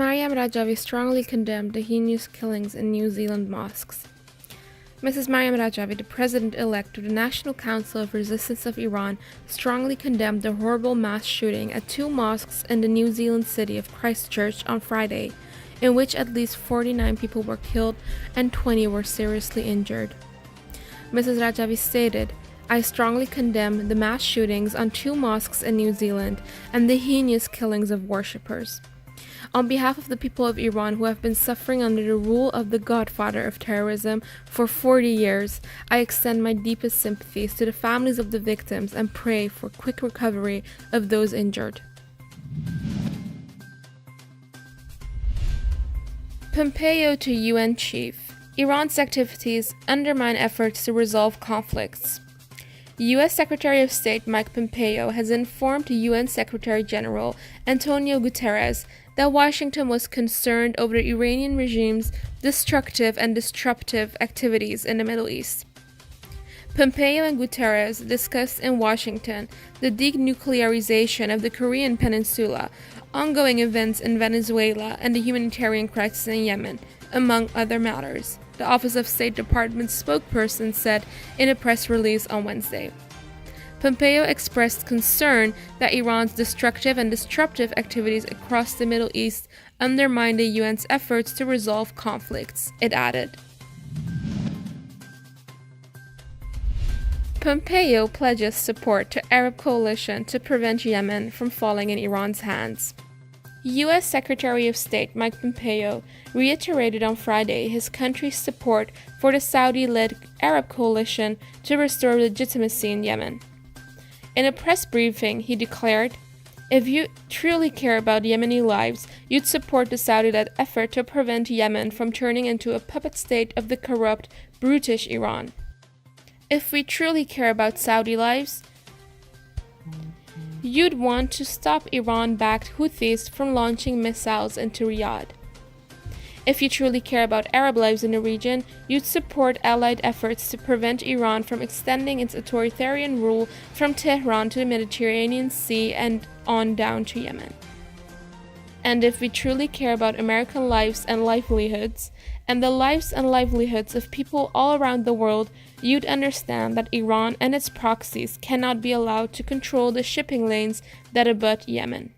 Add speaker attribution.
Speaker 1: Maryam Rajavi strongly condemned the heinous killings in New Zealand mosques. Mrs. Maryam Rajavi, the President-elect of the National Council of Resistance of Iran, strongly condemned the horrible mass shooting at 2 mosques in the New Zealand city of Christchurch on Friday, in which at least 49 people were killed and 20 were seriously injured. Mrs. Rajavi stated, "I strongly condemn the mass shootings on 2 mosques in New Zealand and the heinous killings of worshippers. On behalf of the people of Iran who have been suffering under the rule of the Godfather of terrorism for 40 years, I extend my deepest sympathies to the families of the victims and pray for quick recovery of those injured." Pompeo to UN Chief. Iran's activities undermine efforts to resolve conflicts. U.S. Secretary of State Mike Pompeo has informed UN Secretary General Antonio Guterres that Washington was concerned over the Iranian regime's destructive and disruptive activities in the Middle East. Pompeo and Guterres discussed in Washington the denuclearization of the Korean Peninsula, ongoing events in Venezuela, and the humanitarian crisis in Yemen, among other matters, the Office of State Department spokesperson said in a press release on Wednesday. Pompeo expressed concern that Iran's destructive and disruptive activities across the Middle East undermine the UN's efforts to resolve conflicts, it added. Pompeo pledges support to Arab coalition to prevent Yemen from falling in Iran's hands. U.S. Secretary of State Mike Pompeo reiterated on Friday his country's support for the Saudi-led Arab coalition to restore legitimacy in Yemen. In a press briefing, he declared, "If you truly care about Yemeni lives, you'd support the Saudi-led effort to prevent Yemen from turning into a puppet state of the corrupt, brutish Iran. If we truly care about Saudi lives, you'd want to stop Iran-backed Houthis from launching missiles into Riyadh. If you truly care about Arab lives in the region, you'd support allied efforts to prevent Iran from extending its authoritarian rule from Tehran to the Mediterranean Sea and on down to Yemen. And if we truly care about American lives and livelihoods, and the lives and livelihoods of people all around the world, you'd understand that Iran and its proxies cannot be allowed to control the shipping lanes that abut Yemen."